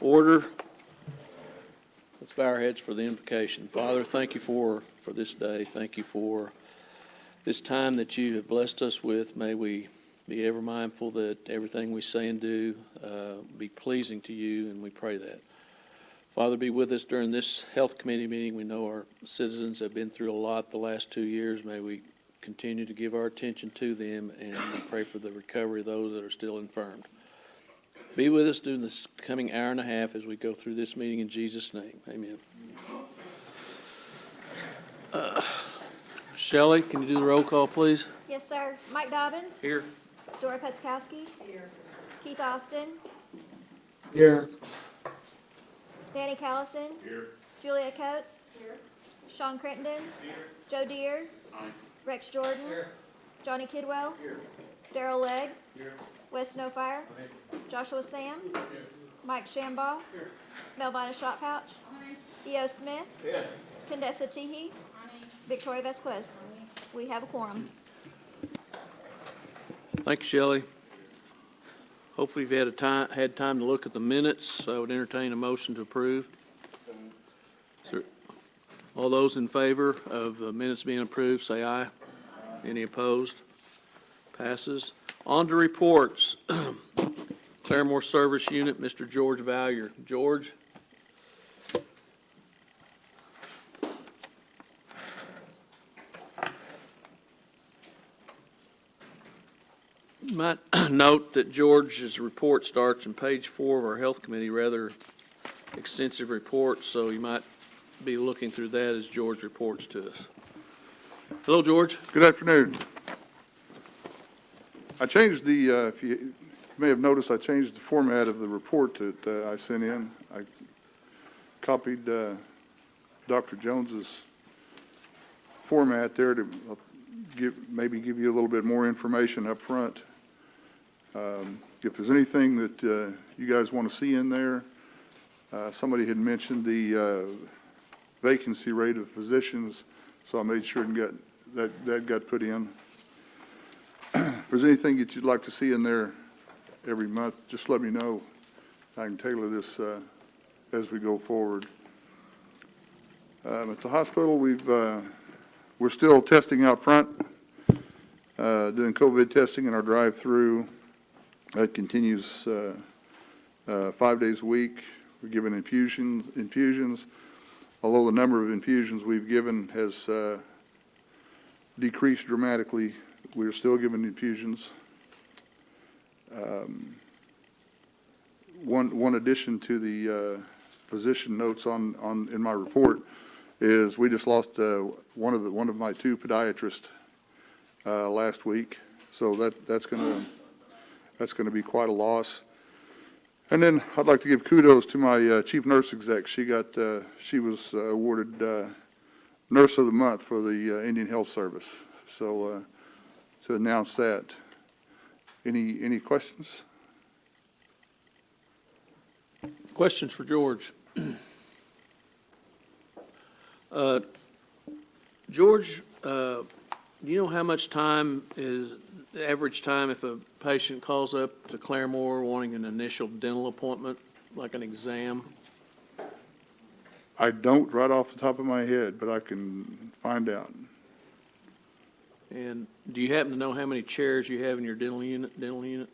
Order. Let's bow our heads for the invocation. Father, thank you for this day. Thank you for this time that you have blessed us with. May we be ever mindful that everything we say and do be pleasing to you, and we pray that. Father, be with us during this health committee meeting. We know our citizens have been through a lot the last 2 years. May we continue to give our attention to them, and we pray for the recovery of those that are still infirmed. Be with us during this coming hour and a half as we go through this meeting in Jesus' name. Amen. Shelley, can you do the roll call, please? Yes, sir. Mike Dobbins. Here. Dora Petzkowski. Here. Keith Austin. Here. Danny Callison. Here. Julia Coates. Here. Sean Crittenden. Here. Joe Deere. Aye. Rex Jordan. Here. Johnny Kidwell. Here. Daryl Legg. Here. Wes Snowfire. Joshua Sam. Here. Mike Shambaugh. Here. Melvina Shotpouch. E.O. Smith. Here. Condessa Teehee. Victoria Vasquez. We have a quorum. Thank you, Shelley. Hopefully you've had time to look at the minutes. I would entertain a motion to approve. Sir, all those in favor of the minutes being approved, say aye. Any opposed? Passes. On to reports. Claremore Service Unit, Mr. George Vallier. George? You might note that George's report starts on page 4 of our Health Committee, rather extensive report, so you might be looking through that as George reports to us. Hello, George. Good afternoon. I changed the, if you may have noticed, I changed the format of the report that I sent in. I copied Dr. Jones's format there to maybe give you a little bit more information up front. If there's anything that you guys want to see in there, somebody had mentioned the vacancy rate of physicians, so I made sure and that got put in. If there's anything that you'd like to see in there every month, just let me know. I can tailor this as we go forward. At the hospital, we're still testing out front, doing COVID testing in our drive-through. That continues 5 days a week. We're giving infusions. Although the number of infusions we've given has decreased dramatically, we're still giving infusions. One addition to the physician notes in my report is we just lost one of my 2 podiatrists last week, so that's going to be quite a loss. And then I'd like to give kudos to my chief nurse exec. She was awarded Nurse of the Month for the Indian Health Service. So to announce that. Any questions? Questions for George? George, do you know how much time is the average time if a patient calls up to Claremore wanting an initial dental appointment, like an exam? I don't right off the top of my head, but I can find out. And do you happen to know how many chairs you have in your dental unit?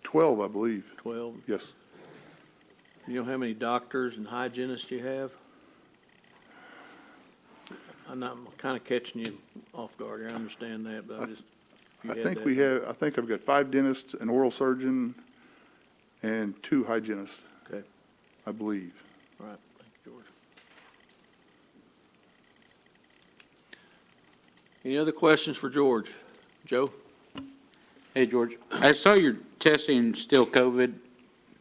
12, I believe. 12? Yes. Do you know how many doctors and hygienists you have? I'm kind of catching you off guard here. I understand that, but I think I've got 5 dentists, an oral surgeon, and 2 hygienists. Okay. I believe. All right. Thank you, George. Any other questions for George? Joe? Hey, George. I saw your testing still COVID,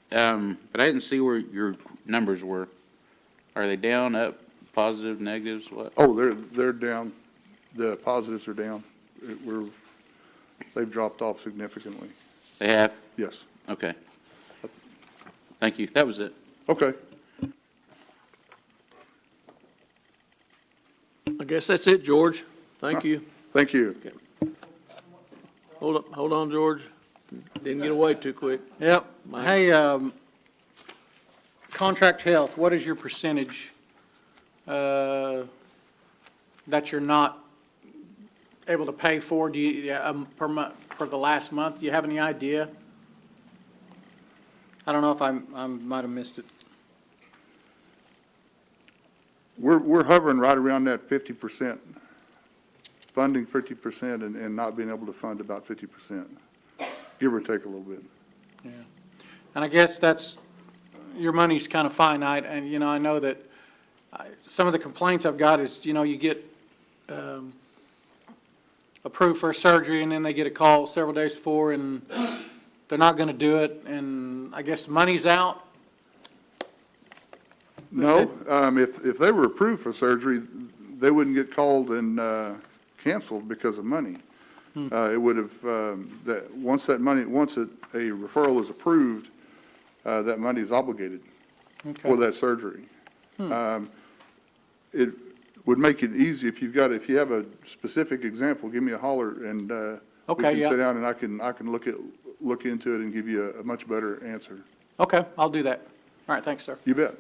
but I didn't see where your numbers were. Are they down, up, positive, negatives, what? Oh, they're down. The positives are down. They've dropped off significantly. They have? Yes. Okay. Thank you. That was it. Okay. I guess that's it, George. Thank you. Thank you. Okay. Hold on, George. Didn't get away too quick. Yep. Mike. Hey, contract health, what is your percentage that you're not able to pay for? Do you, per month, for the last month? Do you have any idea? I don't know if I might have missed it. We're hovering right around that 50%, funding 50% and not being able to fund about 50%, give or take a little bit. Yeah. And I guess that's, your money's kind of finite, and, you know, I know that some of the complaints I've got is, you know, you get approved for a surgery, and then they get a call several days before, and they're not going to do it, and I guess money's out. No, if they were approved for surgery, they wouldn't get called and canceled because of money. It would have, once a referral is approved, that money is obligated for that surgery. It would make it easy if you have a specific example, give me a holler and we Okay, can yeah. sit down and I can look into it and give you a much better answer. Okay, I'll do that. All right, thanks, sir. You bet.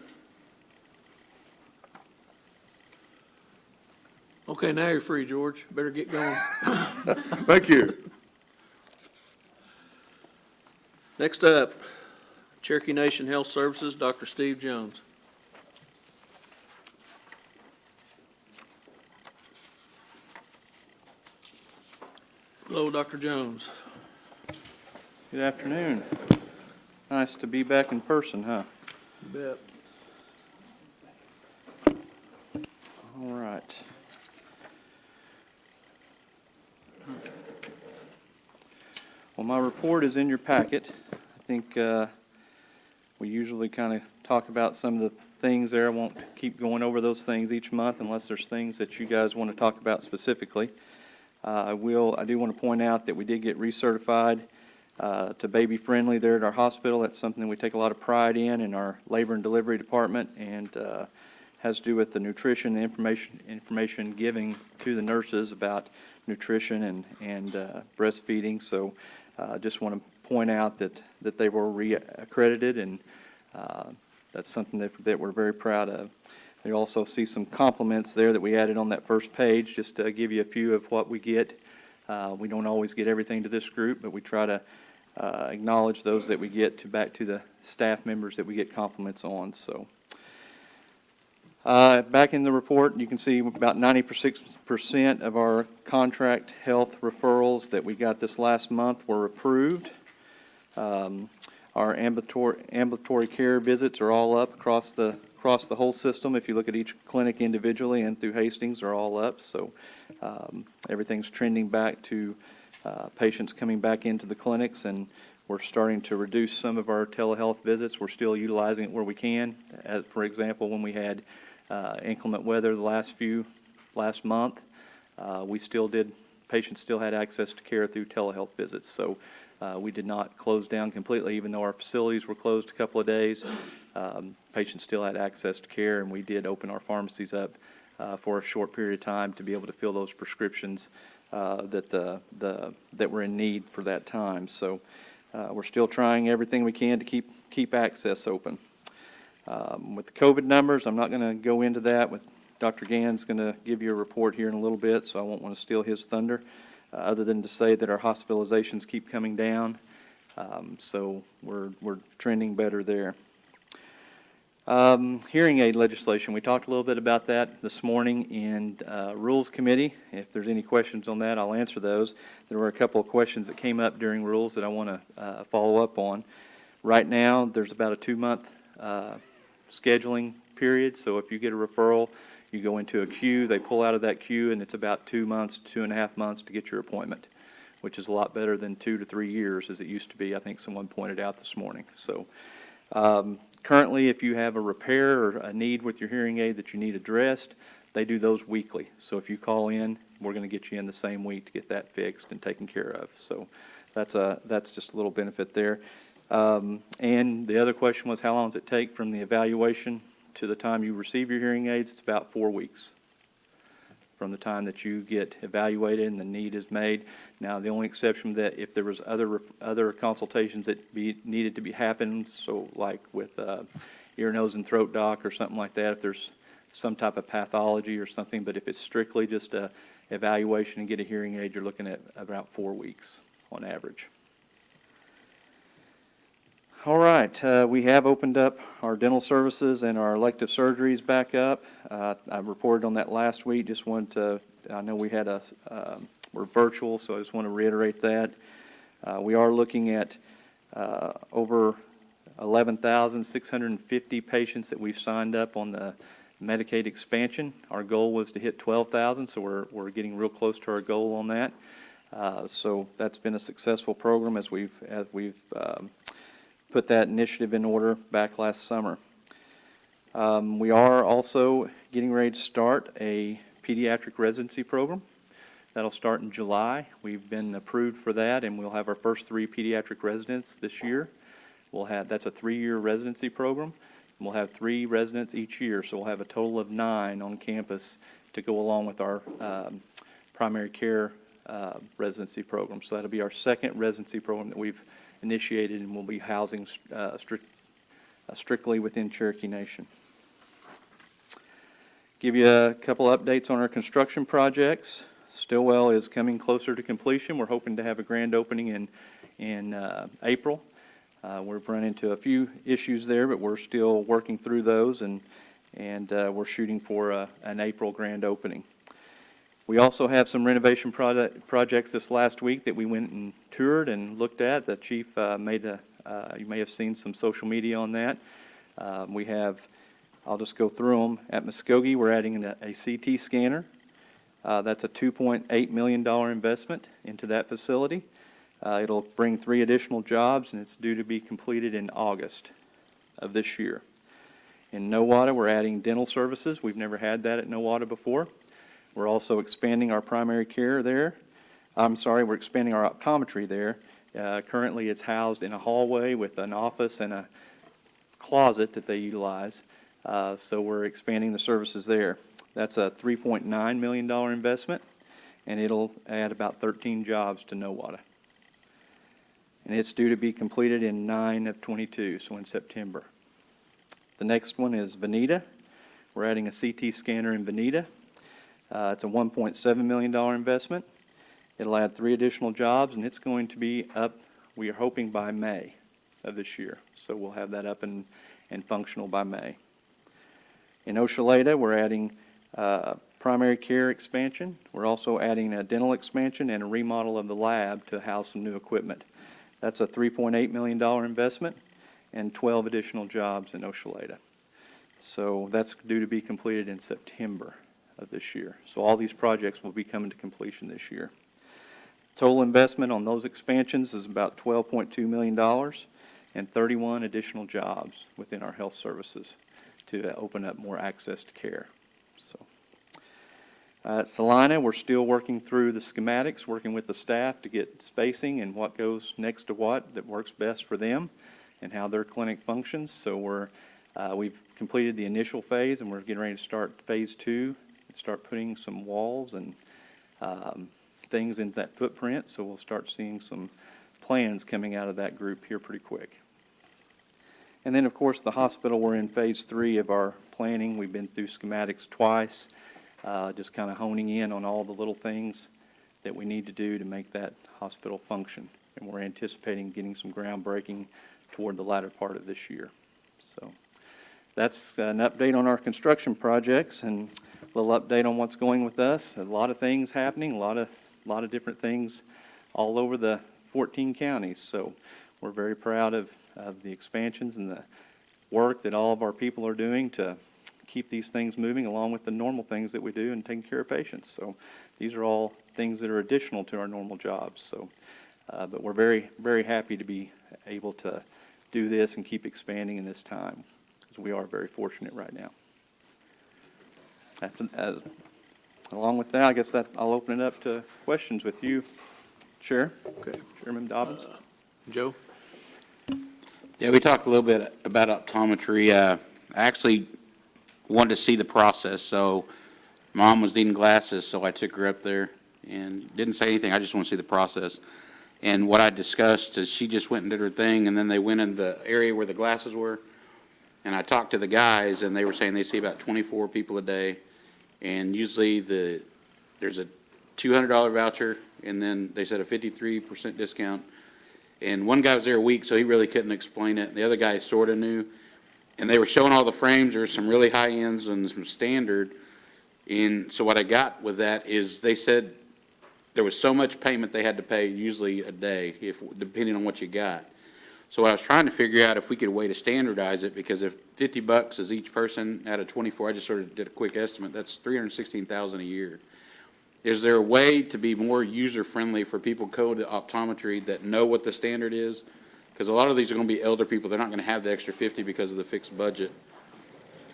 Okay, now you're free, George. Better get going. Thank you. Next up, Cherokee Nation Health Services, Dr. Steve Jones. Hello, Dr. Jones. Good afternoon. Nice to be back in person, huh? You bet. All right. Well, my report is in your packet. I think we usually kind of talk about some of the things there. I won't keep going over those things each month unless there's things that you guys want to talk about specifically. I do want to point out that we did get recertified to baby friendly there at our hospital. That's something we take a lot of pride in our labor and delivery department, and has to do with the nutrition, the information giving to the nurses about nutrition and breastfeeding. So just want to point out that they were re-accredited, and that's something that we're very proud of. You also see some compliments there that we added on that first page, just to give you a few of what we get. We don't always get everything to this group, but we try to acknowledge those that we get back to the staff members that we get compliments on. So back in the report, you can see about 96% of our contract health referrals that we got this last month were approved. Our ambulatory care visits are all up across the whole system. If you look at each clinic individually and through Hastings, are all up. So everything's trending back to patients coming back into the clinics, and we're starting to reduce some of our telehealth visits. We're still utilizing it where we can. As, for example, when we had inclement weather the last month, patients still had access to care through telehealth visits. So we did not close down completely, even though our facilities were closed a couple of days. Patients still had access to care, and we did open our pharmacies up for a short period of time to be able to fill those prescriptions that were in need for that time. So we're still trying everything we can to keep access open. With the COVID numbers, I'm not going to go into that. Dr. Gann's going to give you a report here in a little bit, so I won't want to steal his thunder, other than to say that our hospitalizations keep coming down. So we're trending better there. Hearing aid legislation, we talked a little bit about that this morning in Rules Committee. If there's any questions on that, I'll answer those. There were a couple of questions that came up during Rules that I want to follow up on. Right now, there's about a 2-month scheduling period. So if you get a referral, you go into a queue, they pull out of that queue, and it's about 2 months, 2.5 months to get your appointment, which is a lot better than 2 to 3 years as it used to be. I think someone pointed out this morning. So currently, if you have a repair or a need with your hearing aid that you need addressed, they do those weekly. So if you call in, we're going to get you in the same week to get that fixed and taken care of. So that's just a little benefit there. And the other question was, how long does it take from the evaluation to the time you receive your hearing aids? It's about 4 weeks from the time that you get evaluated and the need is made. Now, the only exception that if there was other consultations that needed to be happened, so like with ear, nose, and throat doc or something like that if there's some type of pathology or something. But if it's strictly just a evaluation and get a hearing aid, you're looking at about 4 weeks on average. All right, we have opened up our dental services and our elective surgeries back up. I reported on that last week. Just wanted to, I know we had we're virtual, so I just want to reiterate that. We are looking at over 11,650 patients that we've signed up on the Medicaid expansion. Our goal was to hit 12,000, so we're getting real close to our goal on that. So that's been a successful program as we've put that initiative in order back last summer. We are also getting ready to start a pediatric residency program. That'll start in July. We've been approved for that, and we'll have our first 3 pediatric residents this year. That's a 3-year residency program. We'll have 3 residents each year, so we'll have a total of 9 on campus to go along with our primary care residency program. So that'll be our second residency program that we've initiated, and we'll be housing strictly within Cherokee Nation. Give you a couple updates on our construction projects. Stillwell is coming closer to completion. We're hoping to have a grand opening in April. We've run into a few issues there, but we're still working through those, and we're shooting for an April grand opening. We also have some renovation projects this last week that we went and toured and looked at. The chief you may have seen some social media on that. We have, I'll just go through them. At Muskogee, we're adding a CT scanner. That's a $2.8 million investment into that facility. It'll bring 3 additional jobs, and it's due to be completed in August of this year. In Nowata, we're adding dental services. We've never had that at Nowata before. We're also expanding our primary care there. We're expanding our optometry there. Currently, it's housed in a hallway with an office and a closet that they utilize. So we're expanding the services there. That's a $3.9 million investment, and it'll add about 13 jobs to Nowata. And it's due to be completed in 9/22, so in September. The next one is Veneta. We're adding a CT scanner in Veneta. It's a $1.7 million investment. It'll add 3 additional jobs, and it's going to be up, we are hoping, by May of this year. So we'll have that up and functional by May. In Oshaleta, we're adding primary care expansion. We're also adding a dental expansion and a remodel of the lab to house some new equipment. That's a $3.8 million investment and 12 additional jobs in Oshaleta. So that's due to be completed in September of this year. So all these projects will be coming to completion this year. Total investment on those expansions is about $12.2 million and 31 additional jobs within our health services to open up more access to care. At Salina, we're still working through the schematics, working with the staff to get spacing and what goes next to what that works best for them and how their clinic functions. So we've completed the initial phase, and we're getting ready to start phase 2 and start putting some walls and things into that footprint. So we'll start seeing some plans coming out of that group here pretty quick. And then, of course, the hospital, we're in phase 3 of our planning. We've been through schematics twice. Just kind of honing in on all the little things that we need to do to make that hospital function. And we're anticipating getting some groundbreaking toward the latter part of this year. So that's an update on our construction projects and a little update on what's going with us. A lot of things happening, a lot of different things all over the 14 counties. So we're very proud of the expansions and the work that all of our people are doing to keep these things moving along with the normal things that we do and taking care of patients. So these are all things that are additional to our normal jobs. So, but we're very, very happy to be able to do this and keep expanding in this time because we are very fortunate right now. Along with that, I guess that I'll open it up to questions with you, Chair. Okay. Chairman Dobbins. Joe? Yeah, we talked a little bit about optometry. I actually wanted to see the process, so Mom was needing glasses, so I took her up there and didn't say anything. I just want to see the process. And what I discussed is she just went and did her thing, and then they went in the area where the glasses were, And I talked to the guys, and they were saying they see about 24 people a day, and usually there's a $200 voucher, and then they said a 53% discount. And one guy was there a week, so he really couldn't explain it. The other guy sort of knew. And they were showing all the frames. There were some really high ends and some standard. And so what I got with that is they said there was so much payment they had to pay, usually a day, depending on what you got. So I was trying to figure out if we could a way to standardize it, because if $50 is each person out of 24, I just sort of did a quick estimate, that's $316,000 a year. Is there a way to be more user-friendly for people go to optometry that know what the standard is? Because a lot of these are going to be elder people. They're not going to have the extra 50 because of the fixed budget.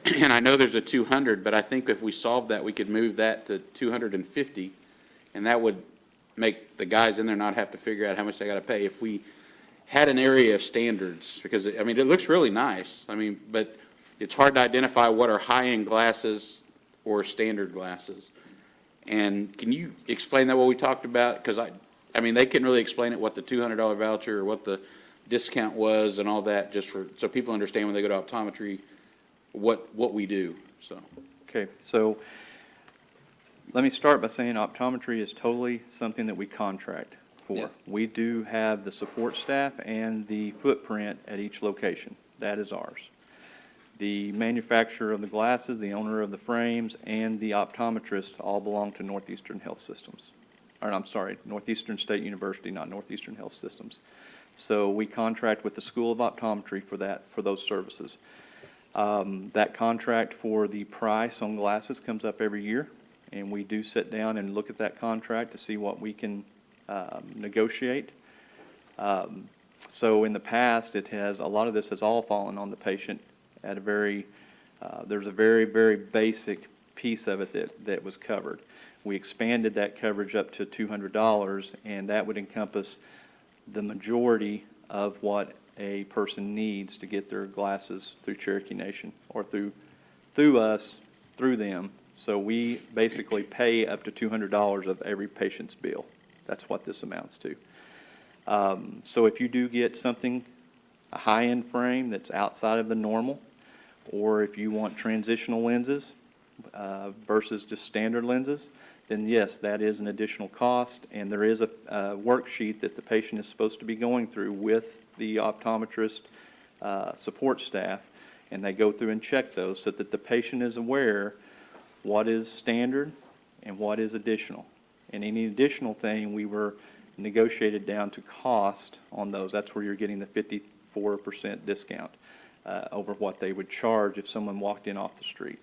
And I know there's a 200, but I think if we solved that, we could move that to 250, and that would make the guys in there not have to figure out how much they got to pay. If we had an area of standards, because, I mean, it looks really nice. I mean, but it's hard to identify what are high-end glasses or standard glasses. And can you explain that, what we talked about? Because I mean, they couldn't really explain it, what the $200 voucher or what the discount was and all that, just so people understand when they go to optometry what we do, so. Okay, so let me start by saying optometry is totally something that we contract for. Yeah. We do have the support staff and the footprint at each location. That is ours. The manufacturer of the glasses, the owner of the frames, and the optometrist all belong to Northeastern Health Systems. Or, I'm sorry, Northeastern State University, not Northeastern Health Systems. So we contract with the School of Optometry for those services. That contract for the price on glasses comes up every year, and we do sit down and look at that contract to see what we can negotiate. So in the past, a lot of this has all fallen on the patient at a there's a very, very basic piece of it that was covered. We expanded that coverage up to $200, and that would encompass the majority of what a person needs to get their glasses through Cherokee Nation or through us, through them. So we basically pay up to $200 of every patient's bill. That's what this amounts to. So if you do get something, a high-end frame that's outside of the normal, or if you want transitional lenses versus just standard lenses, then yes, that is an additional cost, and there is a worksheet that the patient is supposed to be going through with the optometrist support staff, and they go through and check those so that the patient is aware what is standard and what is additional. And any additional thing, we were negotiated down to cost on those. That's where you're getting the 54% discount over what they would charge if someone walked in off the street.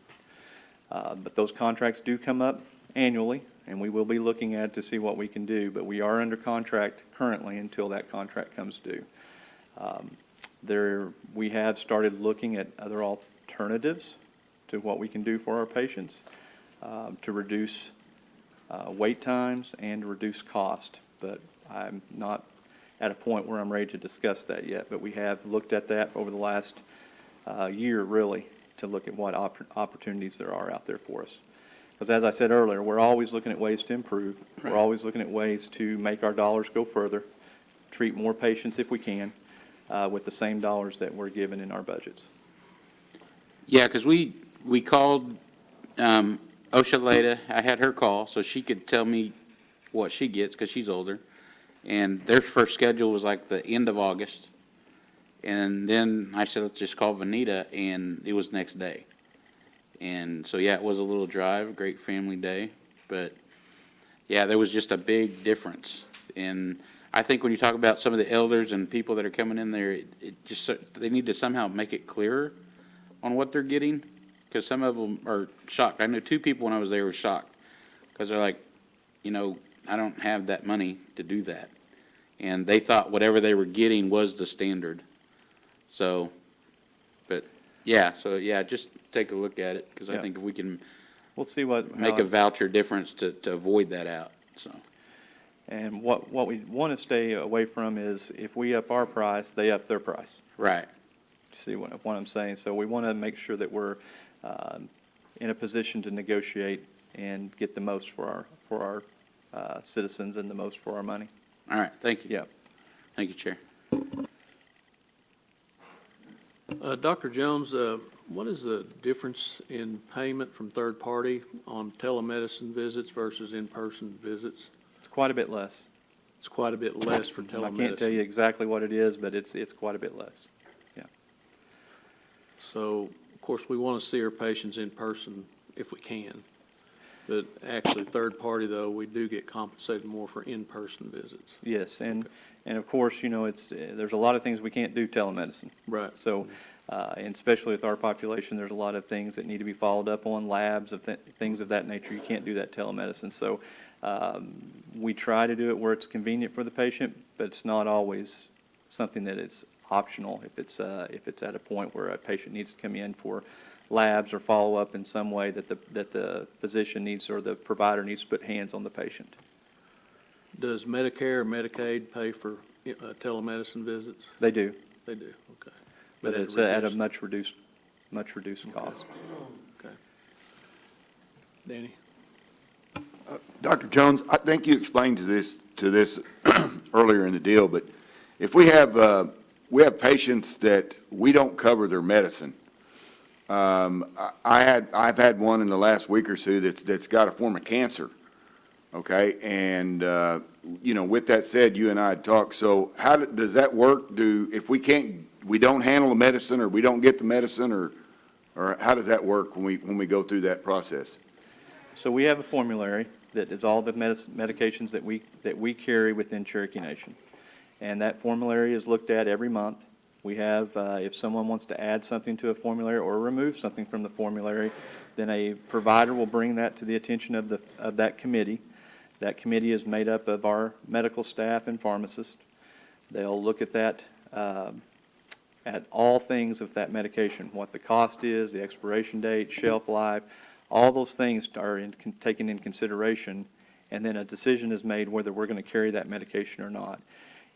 But those contracts do come up annually, and we will be looking at to see what we can do, but we are under contract currently until that contract comes due. We have started looking at other alternatives to what we can do for our patients to reduce wait times and reduce cost, but I'm not at a point where I'm ready to discuss that yet, but we have looked at that over the last year, really, to look at what opportunities there are out there for us. Because as I said earlier, we're always looking at ways to improve. Right. We're always looking at ways to make our dollars go further, treat more patients if we can, with the same dollars that we're given in our budgets. Yeah, because we called Oshaleta. I had her call so she could tell me what she gets because she's older. And their first schedule was like the end of August. And then I said, let's just call Vanita, and it was next day. And so, yeah, it was a little drive, a great family day. But, yeah, there was just a big difference. And I think when you talk about some of the elders and people that are coming in there, they need to somehow make it clearer on what they're getting, because some of them are shocked. I know 2 people when I was there were shocked because they're like, I don't have that money to do that. And they thought whatever they were getting was the standard. So, just take a look at it, because I Yeah. think if we can We'll see what make a voucher difference to avoid that out, so. And what we want to stay away from is if we up our price, they up their price. Right. See what I'm saying? So we want to make sure that we're in a position to negotiate and get the most for our citizens and the most for our money. All right, thank you. Yeah. Thank you, Chair. Dr. Jones, what is the difference in payment from third party on telemedicine visits versus in-person visits? It's quite a bit less. It's quite a bit less for I telemedicine. can't tell you exactly what it is, but it's quite a bit less. So, of course, we want to see our patients in person if we can. But actually, third party, though, we do get compensated more for in-person visits. Yes, and of course, there's a lot of things we can't do telemedicine. Right. So, and especially with our population, there's a lot of things that need to be followed up on, labs, things of that nature. You can't do that telemedicine. So, we try to do it where it's convenient for the patient, but it's not always something that it's optional if it's at a point where a patient needs to come in for labs or follow up in some way that the physician needs or the provider needs to put hands on the patient. Does Medicare or Medicaid pay for telemedicine visits? They do, They do, okay. but it's at a much reduced cost. Okay. Danny? Dr. Jones, I think you explained to this earlier in the deal, but if we have patients that we don't cover their medicine, I've had one in the last week or two that's got a form of cancer, okay? And, with that said, you and I had talked, so how does that work? If we don't handle the medicine or we don't get the medicine, or how does that work when we go through that process? So we have a formulary that is all the medications that we carry within Cherokee Nation. And that formulary is looked at every month. We have, if someone wants to add something to a formulary or remove something from the formulary, then a provider will bring that to the attention of that committee. That committee is made up of our medical staff and pharmacists. They'll look at that, at all things of that medication, what the cost is, the expiration date, shelf life, all those things are taken in consideration, and then a decision is made whether we're going to carry that medication or not.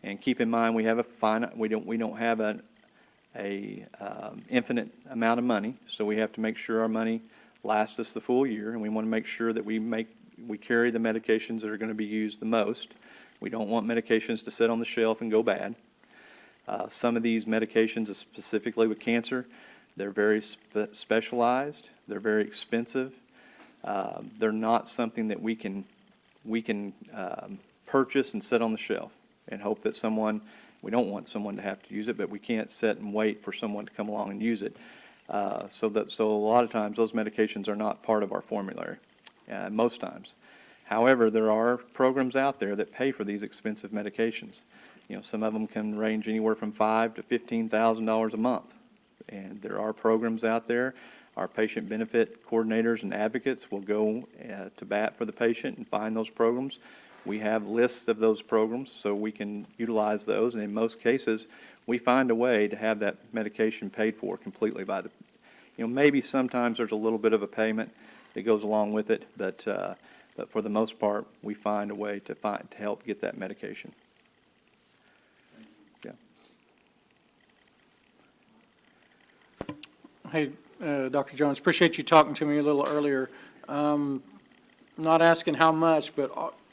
And keep in mind, we have we don't have an infinite amount of money, so we have to make sure our money lasts us the full year, and we want to make sure that we carry the medications that are going to be used the most. We don't want medications to sit on the shelf and go bad. Some of these medications, specifically with cancer, they're very specialized. They're very expensive. They're not something that we can purchase and set on the shelf and hope that we don't want someone to have to use it, but we can't sit and wait for someone to come along and use it. So a lot of times those medications are not part of our formulary, most times. However, there are programs out there that pay for these expensive medications. Some of them can range anywhere from $5,000 to $15,000 a month. And there are programs out there. Our patient benefit coordinators and advocates will go to bat for the patient and find those programs. We have lists of those programs, so we can utilize those, and in most cases, we find a way to have that medication paid for completely by the, maybe sometimes there's a little bit of a payment that goes along with it, but for the most part, we find a way to help get that medication. Yeah. Hey, Dr. Jones, appreciate you talking to me a little earlier. Not asking how much, but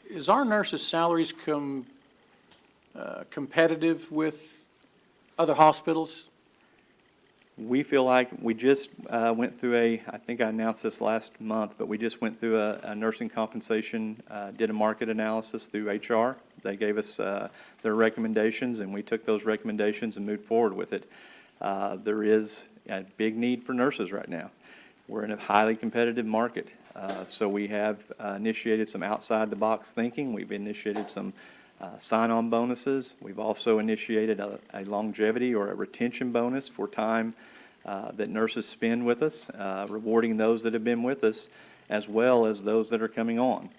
is our nurses' salaries competitive with other hospitals? We feel like we just went through I think I announced this last month, but we just went through a nursing compensation, did a market analysis through HR. They gave us their recommendations, and we took those recommendations and moved forward with it. There is a big need for nurses right now. We're in a highly competitive market. So we have initiated some outside-the-box thinking. We've initiated some sign-on bonuses. We've also initiated a longevity or a retention bonus for time that nurses spend with us, rewarding those that have been with us as well as those that are coming on.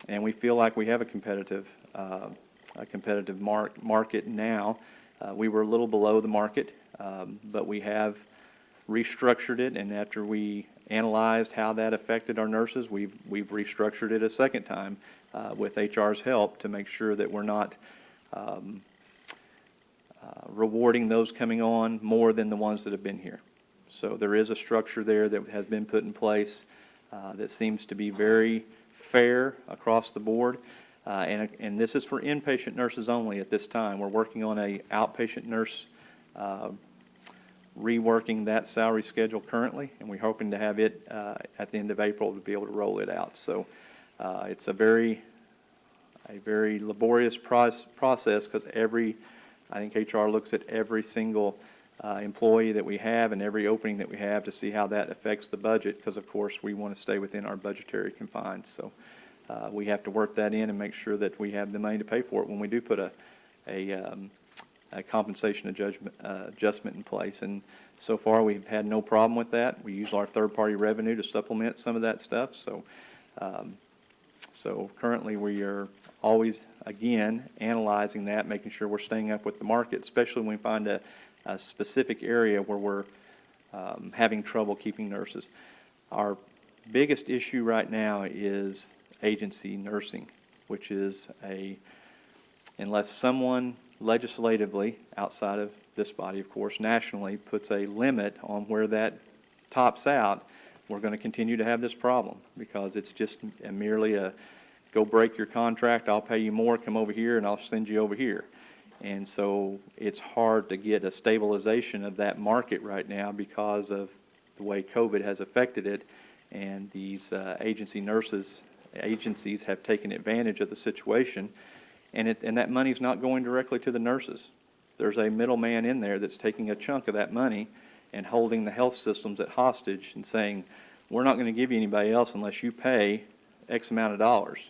And we feel like we have a competitive market now. We were a little below the market, but we have restructured it, and after we analyzed how that affected our nurses, we've restructured it a second time with HR's help to make sure that we're not rewarding those coming on more than the ones that have been here. So there is a structure there that has been put in place that seems to be very fair across the board. And this is for inpatient nurses only at this time. We're working on a outpatient nurse reworking that salary schedule currently, and we're hoping to have it at the end of April to be able to roll it out. So it's a very laborious process, because I think HR looks at every single employee that we have and every opening that we have to see how that affects the budget, because of course we want to stay within our budgetary confines. So we have to work that in and make sure that we have the money to pay for it when we do put a compensation adjustment in place. And so far, we've had no problem with that. We use our third-party revenue to supplement some of that stuff. So currently, we are always, again, analyzing that, making sure we're staying up with the market, especially when we find a specific area where we're having trouble keeping nurses. Our biggest issue right now is agency nursing, which is unless someone legislatively, outside of this body, of course, nationally, puts a limit on where that tops out, we're going to continue to have this problem, because it's just merely go break your contract, I'll pay you more, come over here, and I'll send you over here. And so it's hard to get a stabilization of that market right now because of the way COVID has affected it, and these agencies have taken advantage of the situation, and that money's not going directly to the nurses. There's a middleman in there that's taking a chunk of that money and holding the health systems at hostage and saying, we're not going to give you anybody else unless you pay X amount of dollars.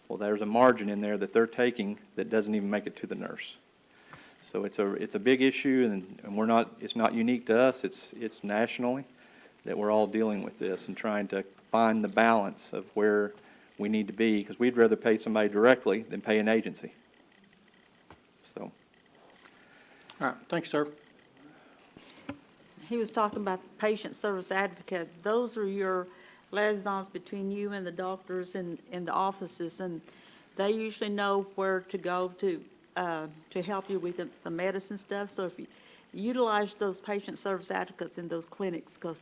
Well, there's a margin in there that they're taking that doesn't even make it to the nurse. So it's a big issue, and it's not unique to us. It's nationally that we're all dealing with this and trying to find the balance of where we need to be, because we'd rather pay somebody directly than pay an agency. So. All right, thanks, sir. He was talking about patient service advocate. Those are your liaisons between you and the doctors in the offices, and they usually know where to go to help you with the medicine stuff. So if you utilize those patient service advocates in those clinics, because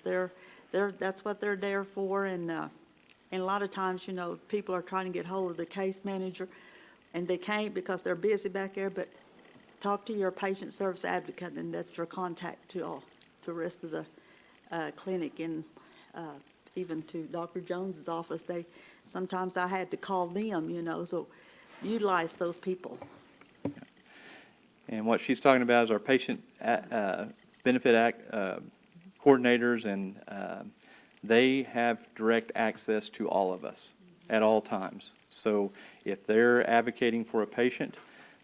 that's what they're there for. And a lot of times, people are trying to get hold of the case manager, and they can't because they're busy back there. But talk to your patient service advocate, and that's your contact to all the rest of the clinic, and even to Dr. Jones's office. Sometimes I had to call them, so utilize those people. And what she's talking about is our patient benefit coordinators, and they have direct access to all of us at all times. So if they're advocating for a patient,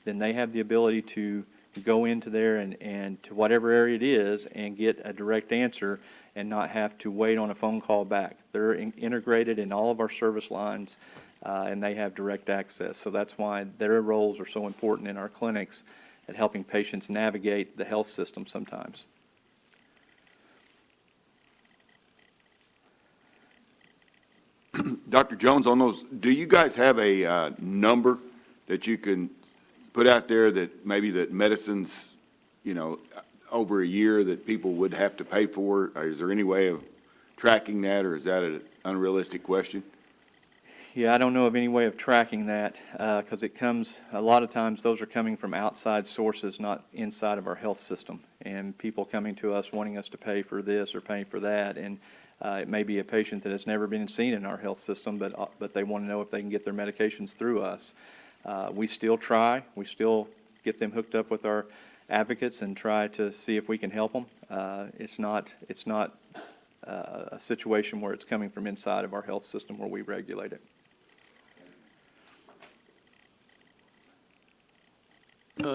then they have the ability to go into there and to whatever area it is and get a direct answer and not have to wait on a phone call back. They're integrated in all of our service lines, and they have direct access. So that's why their roles are so important in our clinics at helping patients navigate the health system sometimes. Dr. Jones, on those, do you guys have a number that you can put out there that maybe that medicines, over a year that people would have to pay for? Is there any way of tracking that, or is that an unrealistic question? Yeah, I don't know of any way of tracking that, because a lot of times those are coming from outside sources, not inside of our health system. And people coming to us wanting us to pay for this or pay for that. And it may be a patient that has never been seen in our health system, but they want to know if they can get their medications through us. We still try. We still get them hooked up with our advocates and try to see if we can help them. It's not a situation where it's coming from inside of our health system where we regulate it.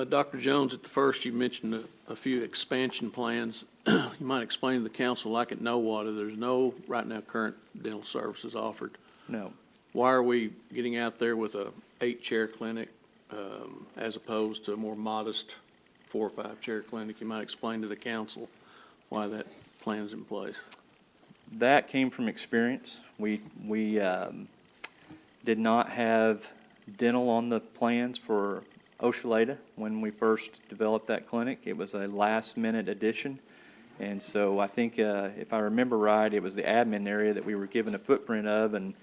Dr. Jones, at the first, you mentioned a few expansion plans. You might explain to the council, like at No Water, there's no, right now, current dental services offered. No. Why are we getting out there with a 8-chair clinic as opposed to a more modest 4 or 5-chair clinic? You might explain to the council why that plan's in place. That came from experience. We did not have dental on the plans for Oshaleta when we first developed that clinic. It was a last-minute addition. And so I think, if I remember right, it was the admin area that we were given a footprint of, and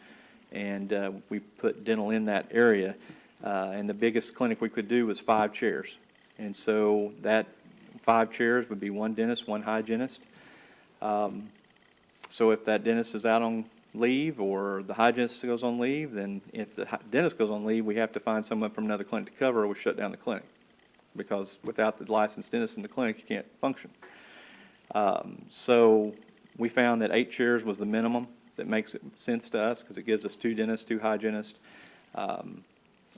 we put dental in that area. And the biggest clinic we could do was 5 chairs. And so that 5 chairs would be 1 dentist, 1 hygienist. So if that dentist is out on leave or the hygienist goes on leave, then if the dentist goes on leave, we have to find someone from another clinic to cover, or we shut down the clinic. Because without the licensed dentist in the clinic, you can't function. So we found that 8 chairs was the minimum that makes it sense to us, because it gives us 2 dentists, 2 hygienists.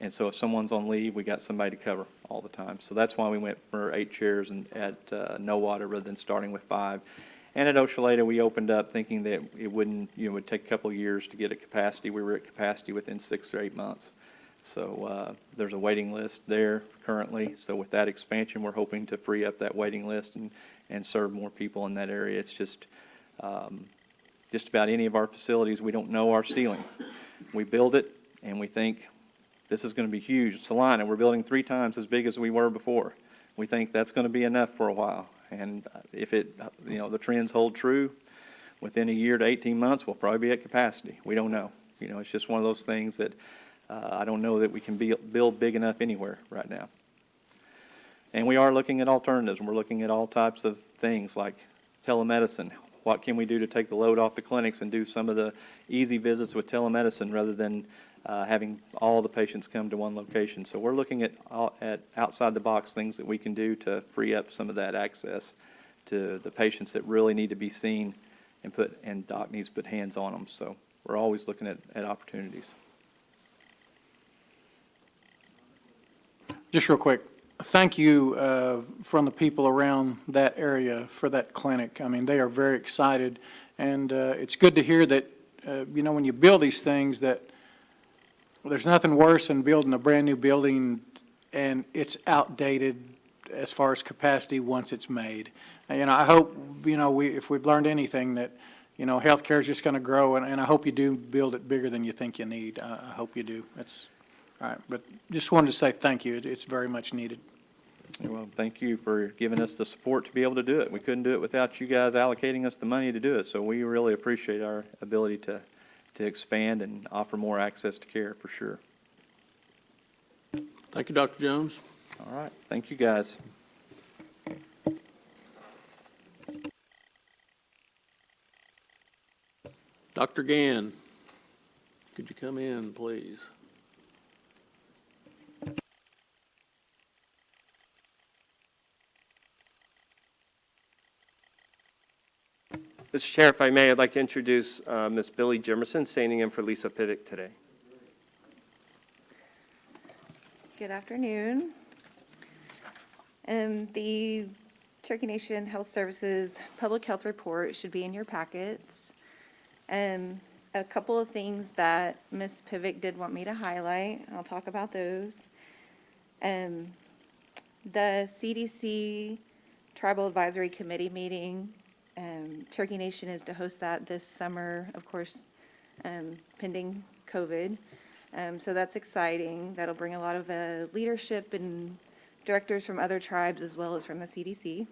And so if someone's on leave, we got somebody to cover all the time. So that's why we went for 8 chairs and at no water rather than starting with 5. And at Oshaleta, we opened up thinking that it wouldn't, would take a couple of years to get at capacity. We were at capacity within 6 or 8 months. So there's a waiting list there currently. So with that expansion, we're hoping to free up that waiting list and serve more people in that area. It's just about any of our facilities, we don't know our ceiling. We build it and we think this is going to be huge. Salina, we're building 3 times as big as we were before. We think that's going to be enough for a while. And if the trends hold true, within a year to 18 months, we'll probably be at capacity. We don't know. It's just one of those things that I don't know that we can build big enough anywhere right now. And we are looking at alternatives, and we're looking at all types of things like telemedicine. What can we do to take the load off the clinics and do some of the easy visits with telemedicine rather than having all the patients come to one location? So we're looking at outside the box things that we can do to free up some of that access to the patients that really need to be seen and doc needs to put hands on them. So we're always looking at opportunities. Just real quick, thank you from the people around that area for that clinic. I mean, they are very excited, and it's good to hear that, when you build these things, that there's nothing worse than building a brand-new building and it's outdated as far as capacity once it's made. And, I hope, if we've learned anything, that, healthcare is just going to grow, and I hope you do build it bigger than you think you need. I hope you do. That's all right, but just wanted to say thank you. It's very much needed. Well, thank you for giving us the support to be able to do it. We couldn't do it without you guys allocating us the money to do it, so we really appreciate our ability to expand and offer more access to care for sure. Thank you, Dr. Jones. All right, thank you guys. Dr. Gann, could you come in, please? Mr. Chair, if I may, I'd like to introduce Ms. Billy Jimerson, standing in for Lisa Piddick today. Good afternoon. The Cherokee Nation Health Services Public Health Report should be in your packets. A couple of things that Ms. Pivik did want me to highlight, I'll talk about those. The CDC Tribal Advisory Committee meeting, Cherokee Nation is to host that this summer, of course, pending COVID. So that's exciting. That'll bring a lot of leadership and directors from other tribes as well as from the CDC.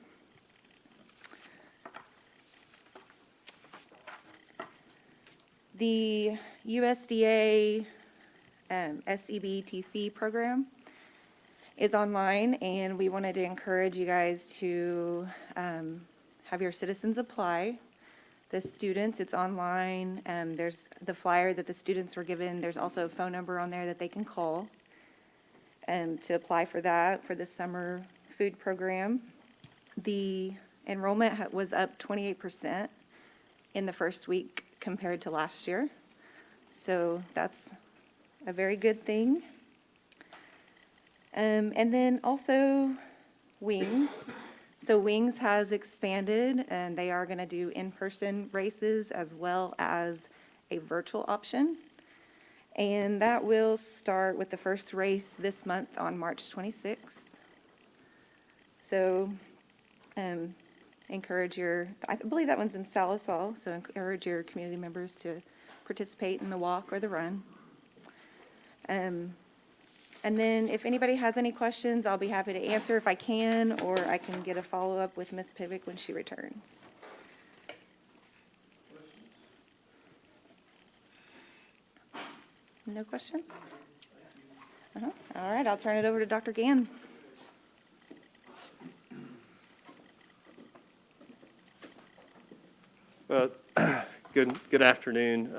The USDA SEBTC program is online, and we wanted to encourage you guys to have your citizens apply. The students, it's online, there's the flyer that the students were given. There's also a phone number on there that they can call to apply for that, for the summer food program. The enrollment was up 28% in the first week compared to last year. So that's a very good thing. And then also Wings. So Wings has expanded, and they are going to do in-person races as well as a virtual option. And that will start with the first race this month on March 26th. So I believe that one's in Salisal, so encourage your community members to participate in the walk or the run. And then if anybody has any questions, I'll be happy to answer if I can, or I can get a follow-up with Ms. Pivik when she returns. No questions? All right, I'll turn it over to Dr. Gann. Good afternoon.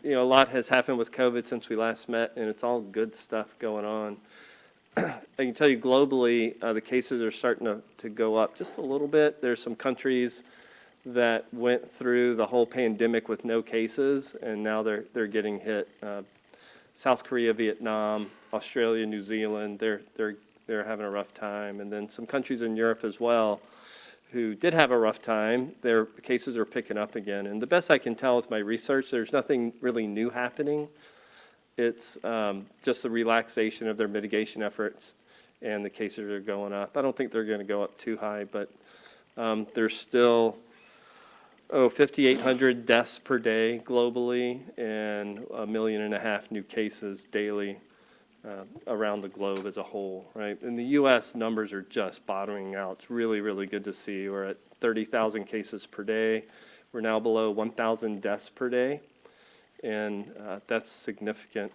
You know, a lot has happened with COVID since we last met, and it's all good stuff going on. I can tell you globally, the cases are starting to go up just a little bit. There's some countries that went through the whole pandemic with no cases, and now they're getting hit. South Korea, Vietnam, Australia, New Zealand, they're having a rough time. And then some countries in Europe as well who did have a rough time, their cases are picking up again. And the best I can tell with my research, there's nothing really new happening. It's just the relaxation of their mitigation efforts, and the cases are going up. I don't think they're going to go up too high, but there's still 5,800 deaths per day globally, and 1.5 million new cases daily around the globe as a whole, right? In the U.S., numbers are just bottoming out. It's really, really good to see. We're at 30,000 cases per day. We're now below 1,000 deaths per day, and that's significant.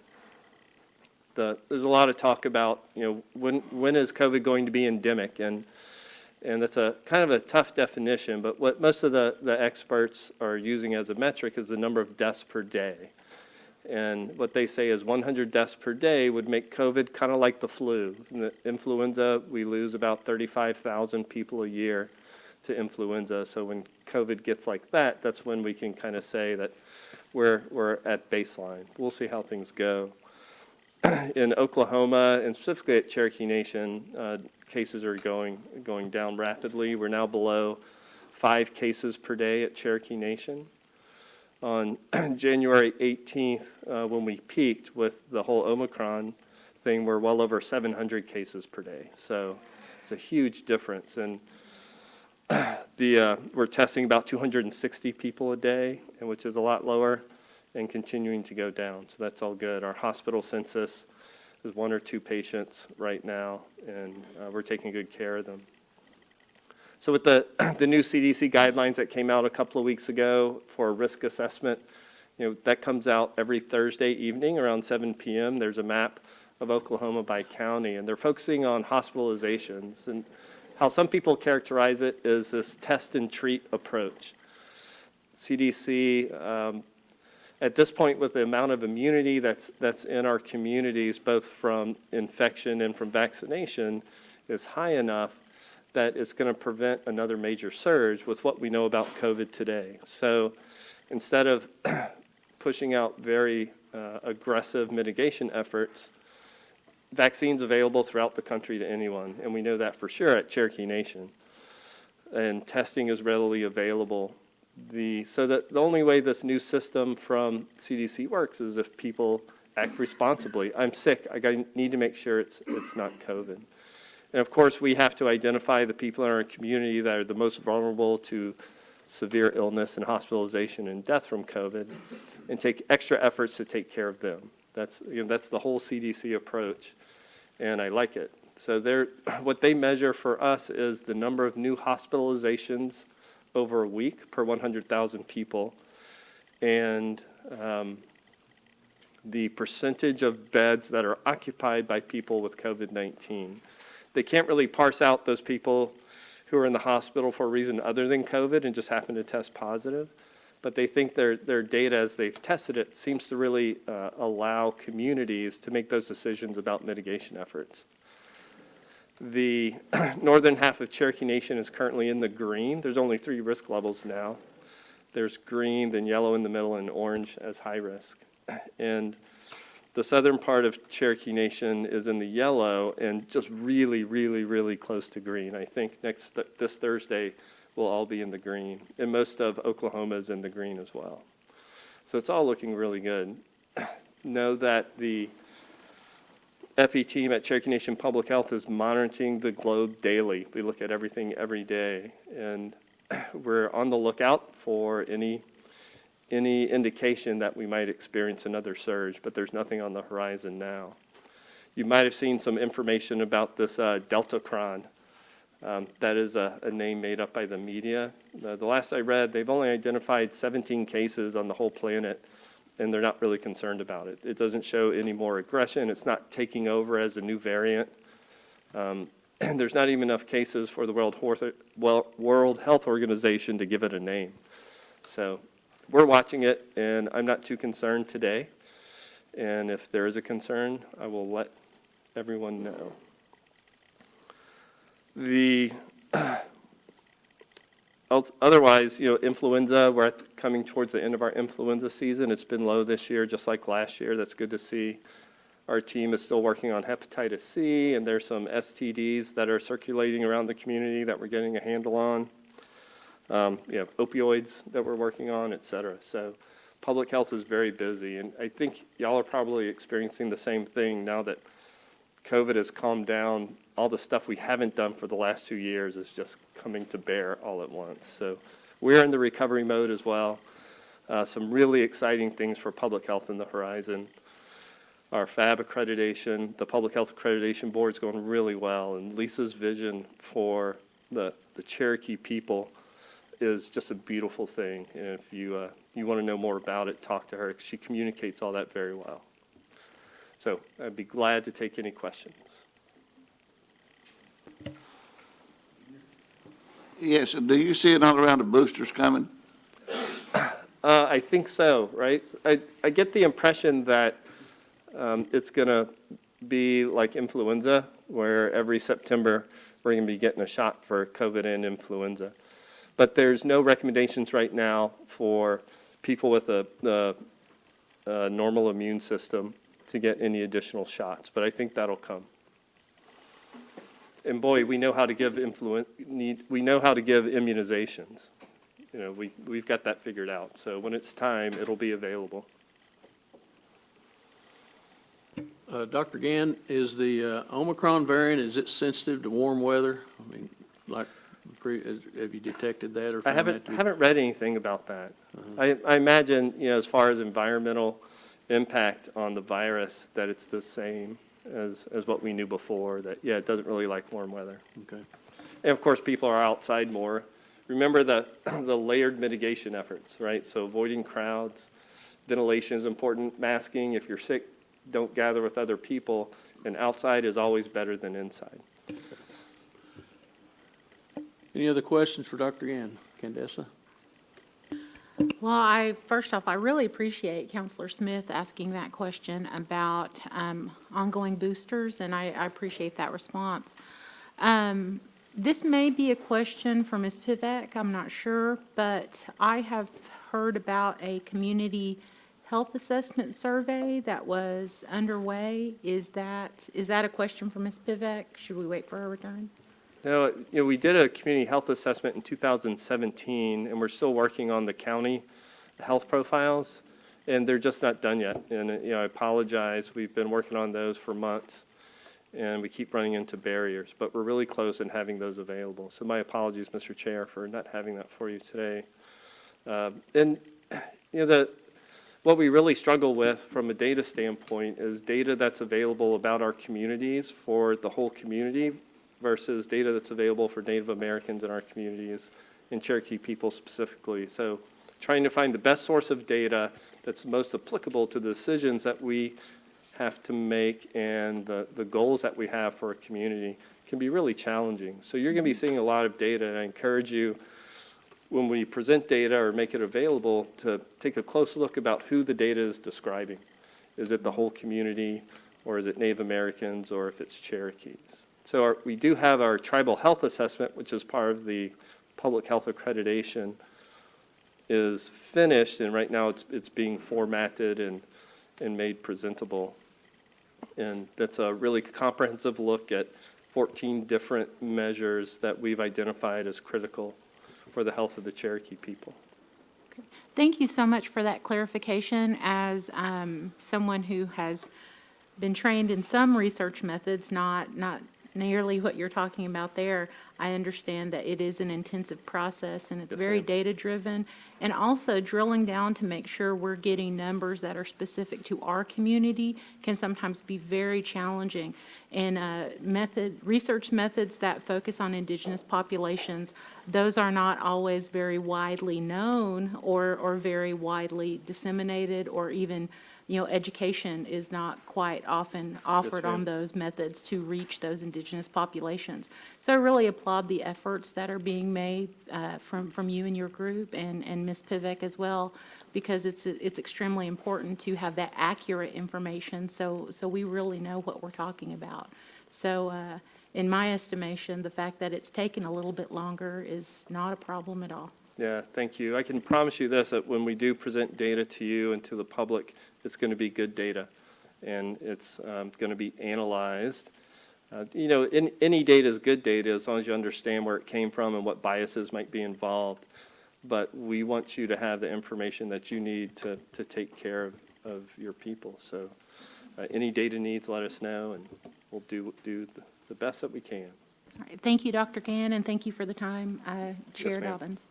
There's a lot of talk about, you know, when is COVID going to be endemic, and that's a kind of a tough definition, but what most of the experts are using as a metric is the number of deaths per day. And what they say is 100 deaths per day would make COVID kind of like the flu. In the influenza, we lose about 35,000 people a year to influenza. So when COVID gets like that, that's when we can kind of say that we're at baseline. We'll see how things go. In Oklahoma, and specifically at Cherokee Nation, cases are going down rapidly. We're now below 5 cases per day at Cherokee Nation. On January 18th, when we peaked with the whole Omicron thing, we're well over 700 cases per day. So it's a huge difference. And we're testing about 260 people a day, which is a lot lower, and continuing to go down. So that's all good. Our hospital census is 1 or 2 patients right now, and we're taking good care of them. So with the new CDC guidelines that came out a couple of weeks ago for risk assessment, you know, that comes out every Thursday evening around 7 p.m. There's a map of Oklahoma by county, and they're focusing on hospitalizations. And how some people characterize it is this test and treat approach. CDC, at this point, with the amount of immunity that's in our communities, both from infection and from vaccination, is high enough that it's going to prevent another major surge with what we know about COVID today. So instead of pushing out very aggressive mitigation efforts, vaccines available throughout the country to anyone, and we know that for sure at Cherokee Nation. And testing is readily available. So that the only way this new system from CDC works is if people act responsibly. I'm sick. I need to make sure it's not COVID. And of course, we have to identify the people in our community that are the most vulnerable to severe illness and hospitalization and death from COVID, and take extra efforts to take care of them. That's the whole CDC approach, and I like it. So what they measure for us is the number of new hospitalizations over a week per 100,000 people, and the percentage of beds that are occupied by people with COVID-19. They can't really parse out those people who are in the hospital for a reason other than COVID and just happen to test positive, but they think their data, as they've tested it, seems to really allow communities to make those decisions about mitigation efforts. The northern half of Cherokee Nation is currently in the green. There's only 3 risk levels now. There's green, then yellow in the middle, and orange as high risk. And the southern part of Cherokee Nation is in the yellow and just really, really, really close to green. I think this Thursday we'll all be in the green, and most of Oklahoma is in the green as well. So it's all looking really good. Know that the FE team at Cherokee Nation Public Health is monitoring the globe daily. We look at everything every day, and we're on the lookout for any indication that we might experience another surge, but there's nothing on the horizon now. You might have seen some information about this Deltacron. That is a name made up by the media. The last I read, they've only identified 17 cases on the whole planet, and they're not really concerned about it. It doesn't show any more aggression. It's not taking over as a new variant. And there's not even enough cases for the World Health Organization to give it a name. So we're watching it, and I'm not too concerned today. And if there is a concern, I will let everyone know. Otherwise, influenza, we're coming towards the end of our influenza season. It's been low this year, just like last year. That's good to see. Our team is still working on hepatitis C, and there's some STDs that are circulating around the community that we're getting a handle on. Opioids that we're working on, et cetera. So public health is very busy, and I think y'all are probably experiencing the same thing now that COVID has calmed down. All the stuff we haven't done for the last 2 years is just coming to bear all at once. So we're in the recovery mode as well. Some really exciting things for public health in the horizon. Our FAB accreditation, the Public Health Accreditation Board is going really well, and Lisa's vision for the Cherokee people is just a beautiful thing. And if you want to know more about it, talk to her. She communicates all that very well. So I'd be glad to take any questions. Yes, do you see another round of boosters coming? I think so, right? I get the impression that it's going to be like influenza, where every September we're going to be getting a shot for COVID and influenza. But there's no recommendations right now for people with a normal immune system to get any additional shots, but I think that'll come. And boy, we know how to give immunizations. We've got that figured out. So when it's time, it'll be available. Dr. Gann, is the Omicron variant, is it sensitive to warm weather? I mean, have you detected that or I found that haven't read anything about that. I imagine, as far as environmental impact on the virus, that it's the same as what we knew before, that, it doesn't really like warm weather. Okay. And of course, people are outside more. Remember the layered mitigation efforts, right? So avoiding crowds, ventilation is important, masking. If you're sick, don't gather with other people, and outside is always better than inside. Any other questions for Dr. Gann? Candessa? Well, first off, I really appreciate Counselor Smith asking that question about ongoing boosters, and I appreciate that response. This may be a question for Ms. Pivak, I'm not sure, but I have heard about a community health assessment survey that was underway. Is that a question for Ms. Pivak? Should we wait for her return? No, we did a community health assessment in 2017, and we're still working on the county health profiles, and they're just not done yet. And, I apologize. We've been working on those for months, and we keep running into barriers, but we're really close in having those available. So my apologies, Mr. Chair, for not having that for you today. What we really struggle with from a data standpoint is data that's available about our communities for the whole community versus data that's available for Native Americans in our communities and Cherokee people specifically. So trying to find the best source of data that's most applicable to the decisions that we have to make and the goals that we have for a community can be really challenging. So you're going to be seeing a lot of data, and I encourage you, when we present data or make it available, to take a close look about who the data is describing. Is it the whole community, or is it Native Americans, or if it's Cherokees? So we do have our tribal health assessment, which is part of the public health accreditation, is finished, and right now it's being formatted and made presentable. And that's a really comprehensive look at 14 different measures that we've identified as critical for the health of the Cherokee people. Thank you so much for that clarification. As someone who has been trained in some research methods, not nearly what you're talking about there, I understand that it is an intensive process, and it's Yes, very ma'am. data-driven, and also drilling down to make sure we're getting numbers that are specific to our community can sometimes be very challenging. And research methods that focus on indigenous populations, those are not always very widely known or very widely disseminated or even education is not quite often offered on ma'am. those methods to reach those indigenous populations. So I really applaud the efforts that are being made from you and your group and Ms. Pivek as well, because it's extremely important to have that accurate information so we really know what we're talking about. So in my estimation, the fact that it's taken a little bit longer is not a problem at all. Yeah, thank you. I can promise you this, that when we do present data to you and to the public, it's going to be good data, and it's going to be analyzed. Any data is good data as long as you understand where it came from and what biases might be involved. But we want you to have the information that you need to take care of your people. So any data needs, let us know, and we'll do the best that we can. All right. Thank you, Dr. Gann, and thank you for the time, Chair ma'am. Dobbins.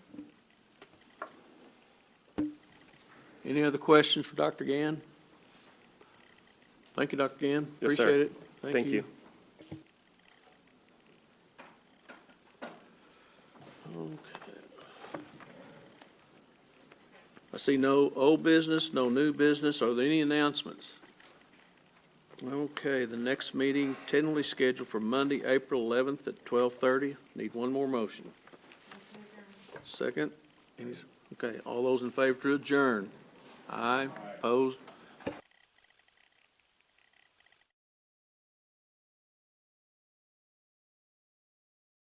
Any other questions for Dr. Gann? Thank you, Dr. Gann. Yes, sir. Appreciate it. Thank you. Okay. I see no old business, no new business. Are there any announcements? Okay, the next meeting tentatively scheduled for Monday, April 11th at 12:30. Need one more motion. Second? Okay, all those in favor to adjourn? Aye. Opposed?